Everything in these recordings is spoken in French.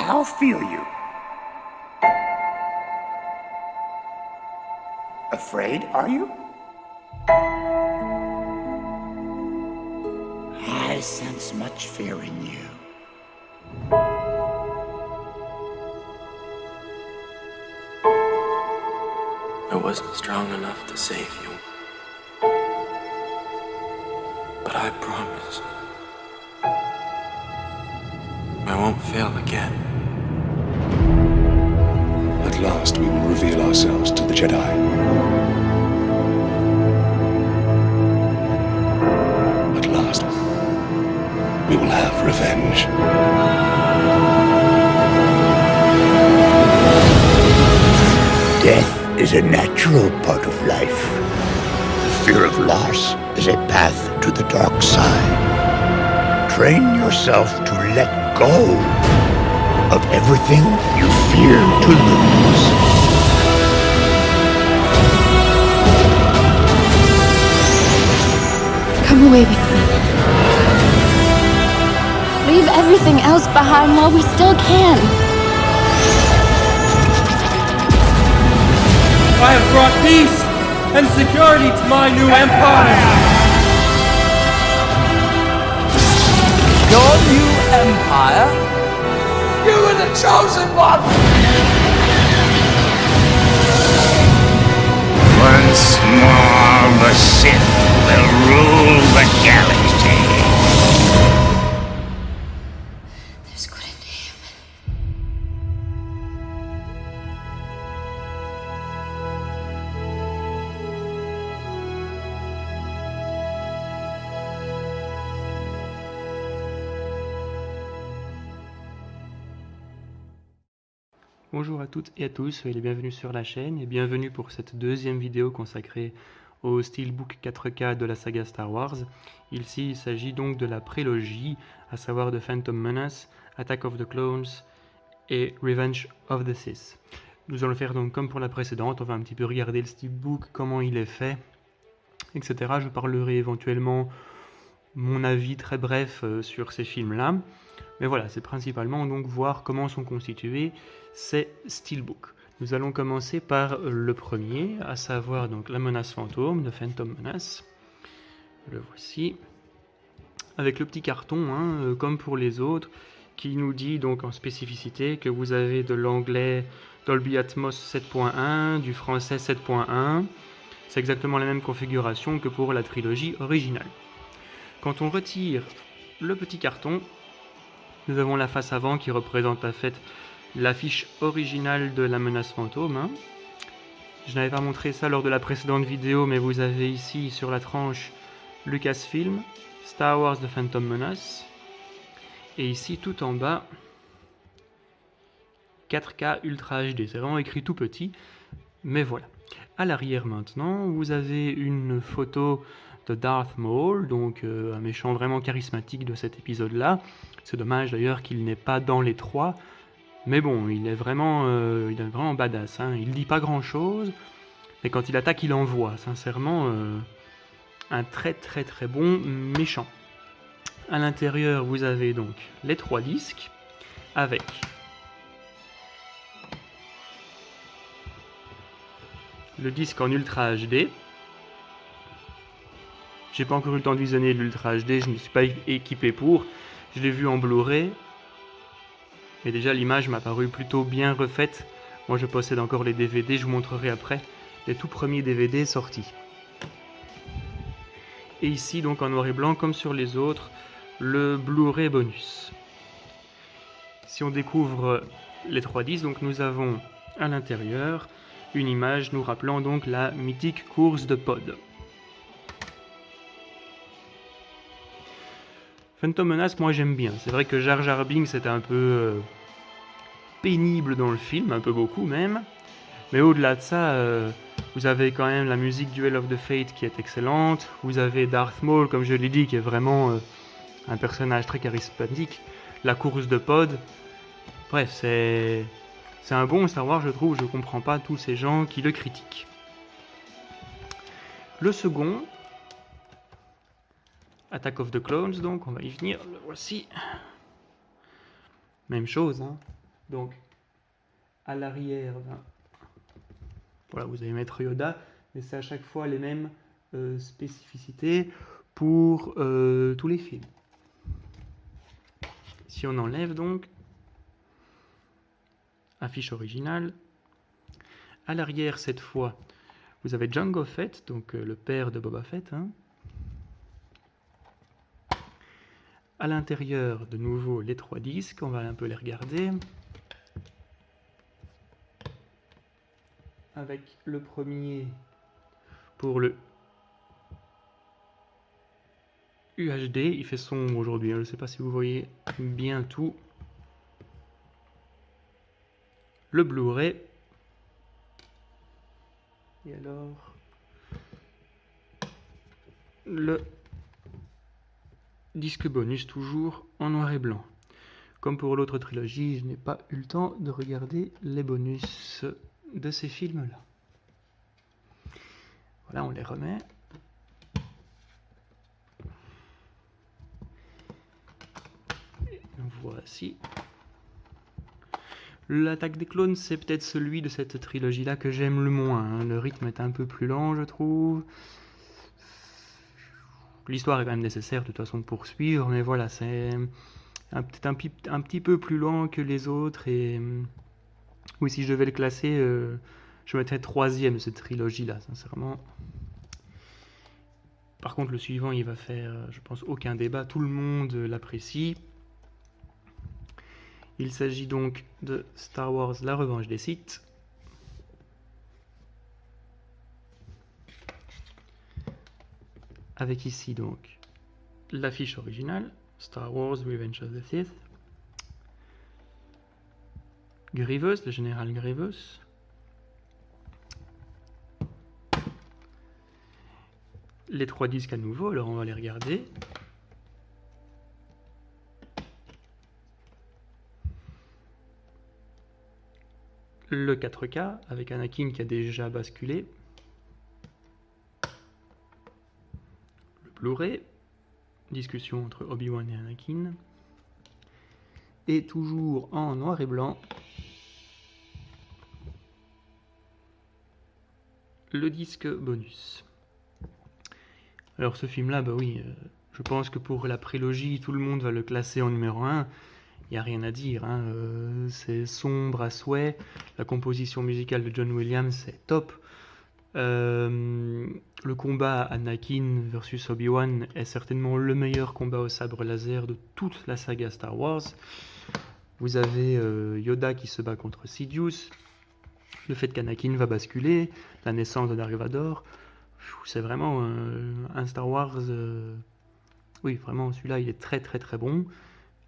now feel you. Afraid, are you? I sense much fear in you. I wasn't strong enough to save you. But I promise I won't fail again. At last we will reveal ourselves to the Jedi. At last we will have revenge. Death is a natural part of life. The fear of loss is a path to the dark side. Train yourself to let go of everything you fear to lose. Come away with me. Leave everything else behind while we still can. I have brought peace and security to my new empire. Your new empire? You were the chosen one! Once more, the Sith will rule the galaxy. There's good in him. Bonjour à toutes et à tous, soyez les bienvenus sur la chaîne et bienvenue pour cette deuxième vidéo consacrée au Steelbook 4K de la saga Star Wars. Ici, il s'agit donc de la prélogie, à savoir de Phantom Menace, Attack of the Clones et Revenge of the Sith. Nous allons faire donc comme pour la précédente, on va un petit peu regarder le Steelbook, comment il est fait, etc. Je parlerai éventuellement mon avis très bref sur ces films-là. Mais voilà, c'est principalement donc voir comment sont constitués ces Steelbooks. Nous allons commencer par le premier, à savoir donc la menace fantôme de Phantom Menace. Le voici. Avec le petit carton, comme pour les autres, qui nous dit donc en spécificité que vous avez de l'anglais Dolby Atmos 7.1, du français 7.1. C'est exactement la même configuration que pour la trilogie originale. Quand on retire le petit carton, nous avons la face avant qui représente en fait l'affiche originale de la menace fantôme. Je n'avais pas montré ça lors de la précédente vidéo, mais vous avez ici sur la tranche Lucasfilm, Star Wars The Phantom Menace. Et ici tout en bas, 4K Ultra HD. C'est vraiment écrit tout petit, mais voilà. À l'arrière maintenant, vous avez une photo de Darth Maul, donc un méchant vraiment charismatique de cet épisode-là. C'est dommage d'ailleurs qu'il n'est pas dans les trois, mais bon, il est vraiment badass. Il dit pas grand-chose, mais quand il attaque, il envoie. Sincèrement, un très très très bon méchant. À l'intérieur, vous avez donc les 3 disques, avec le disque en Ultra HD. J'ai pas encore eu le temps de visionner l'Ultra HD, je ne suis pas équipé pour. Je l'ai vu en Blu-ray. Et déjà l'image m'a paru plutôt bien refaite. Moi je possède encore les DVD, je vous montrerai après les tout premiers DVD sortis. Et ici donc en noir et blanc comme sur les autres, le Blu-ray bonus. Si on découvre les 3 disques, donc nous avons à l'intérieur une image nous rappelant donc la mythique course de pod. Phantom Menace, moi j'aime bien. C'est vrai que Jar Jar Binks c'était un peu pénible dans le film, un peu beaucoup même. Mais au-delà de ça, vous avez quand même la musique Duel of the Fate qui est excellente. Vous avez Darth Maul, comme je l'ai dit, qui est vraiment un personnage très charismatique. La course de pod. Bref, c'est un bon Star Wars, je trouve. Je comprends pas tous ces gens qui le critiquent. Le second, Attack of the Clones, donc on va y venir, le voici. Même chose, Donc, à l'arrière, voilà, vous allez mettre Yoda, mais c'est à chaque fois les mêmes spécificités pour tous les films. Si on enlève donc affiche originale, à l'arrière cette fois, vous avez Jango Fett, donc le père de Boba Fett. Hein. À l'intérieur, de nouveau, les 3 disques, on va un peu les regarder. Avec le premier pour le UHD, il fait sombre aujourd'hui, hein. Je ne sais pas si vous voyez bien tout. Le Blu-ray. Et alors le disque bonus toujours en noir et blanc. Comme pour l'autre trilogie, je n'ai pas eu le temps de regarder les bonus de ces films-là. Voilà, on les remet. Et voici. L'attaque des clones, c'est peut-être celui de cette trilogie-là que j'aime le moins. Hein. Le rythme est un peu plus lent, je trouve. L'histoire est quand même nécessaire de toute façon de poursuivre, mais voilà, c'est peut-être un petit peu plus lent que les autres. Et oui, si je devais le classer, je mettrais 3e de cette trilogie-là, sincèrement. Par contre, le suivant, il va faire, je pense, aucun débat. Tout le monde l'apprécie. Il s'agit donc de Star Wars La Revanche des Sith. Avec ici donc l'affiche originale, Star Wars Revenge of the Sith. Grievous, le général Grievous. Les 3 disques à nouveau, alors on va les regarder. Le 4K avec Anakin qui a déjà basculé. Le Blu-ray. Discussion entre Obi-Wan et Anakin. Et toujours en noir et blanc. Le disque bonus. Alors ce film-là, bah oui, je pense que pour la prélogie, tout le monde va le classer en numéro 1. Il n'y a rien à dire, hein. C'est sombre à souhait. La composition musicale de John Williams, c'est top. Le combat Anakin versus Obi-Wan est certainement le meilleur combat au sabre laser de toute la saga Star Wars. Vous avez Yoda qui se bat contre Sidious, le fait qu'Anakin va basculer, la naissance de Dark Vador. C'est vraiment un Star Wars... oui, vraiment, celui-là, il est très très très bon.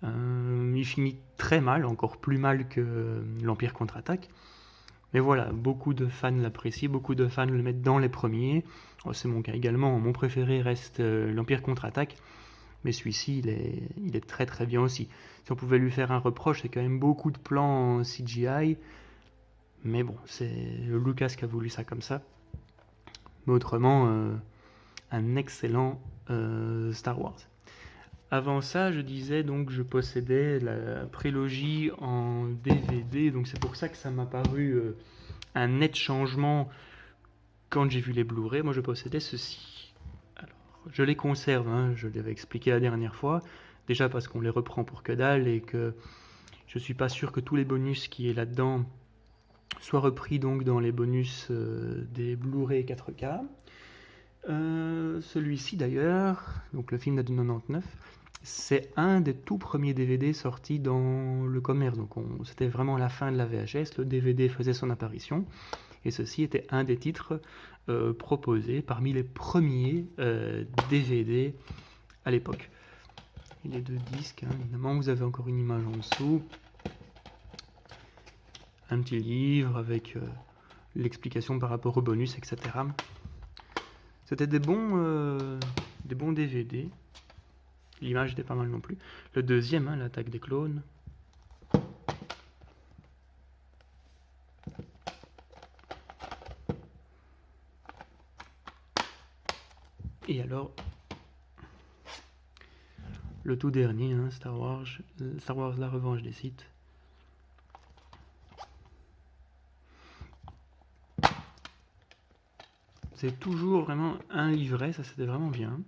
Il finit très mal, encore plus mal que l'Empire contre-attaque. Mais voilà, beaucoup de fans l'apprécient, beaucoup de fans le mettent dans les premiers. Oh, c'est mon cas également, mon préféré reste l'Empire contre-attaque. Mais celui-ci, il est très très bien aussi. Si on pouvait lui faire un reproche, c'est quand même beaucoup de plans en CGI. Mais bon, c'est Lucas qui a voulu ça comme ça. Mais autrement, un excellent Star Wars. Avant ça, je disais donc je possédais la prélogie en DVD, donc c'est pour ça que ça m'a paru un net changement quand j'ai vu les Blu-ray. Moi, je possédais ceci. Alors, je les conserve, hein, je l'avais expliqué la dernière fois, déjà parce qu'on les reprend pour que dalle et que je suis pas sûr que tous les bonus qui est là-dedans soient repris donc dans les bonus des Blu-ray 4K. Celui-ci d'ailleurs, donc le film date de 99. C'est un des tout premiers DVD sortis dans le commerce, donc c'était vraiment la fin de la VHS, le DVD faisait son apparition, et ceci était un des titres proposés parmi les premiers DVD à l'époque. Et les 2 disques, hein, évidemment, vous avez encore une image en dessous, un petit livre avec l'explication par rapport au bonus, etc. C'était des bons DVD. L'image était pas mal non plus. Le deuxième, hein, l'attaque des clones. Et alors, le tout dernier, hein, Star Wars La Revanche des Sith. c'était toujours vraiment un livret, ça c'était vraiment bien,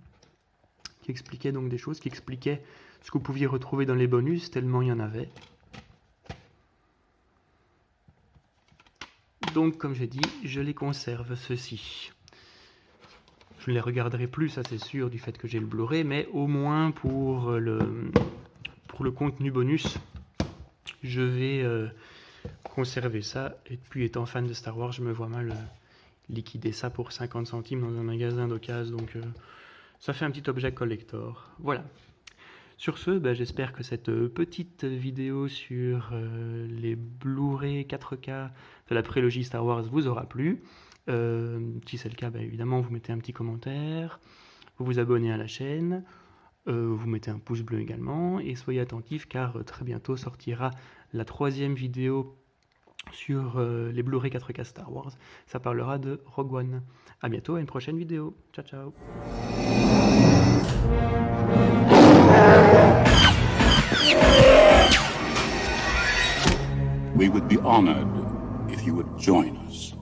qui expliquait donc des choses, qui expliquait ce que vous pouviez retrouver dans les bonus, tellement il y en avait. Donc comme j'ai dit, je les conserve, ceux-ci. Je ne les regarderai plus, ça c'est sûr, du fait que j'ai le Blu-ray, mais au moins pour le contenu bonus, je vais conserver ça. Et puis étant fan de Star Wars, je me vois mal liquider ça pour 50 centimes dans un magasin d'occasion, donc ça fait un petit objet collector. Voilà. Sur ce, j'espère que cette petite vidéo sur les Blu-ray 4K de la prélogie Star Wars vous aura plu. Si c'est le cas, évidemment, vous mettez un petit commentaire, vous vous abonnez à la chaîne, vous mettez un pouce bleu également, et soyez attentifs car très bientôt sortira la 3e vidéo sur les Blu-ray 4K Star Wars. Ça parlera de Rogue One. A bientôt, à une prochaine vidéo. Ciao, ciao. We would be honored if you would join us.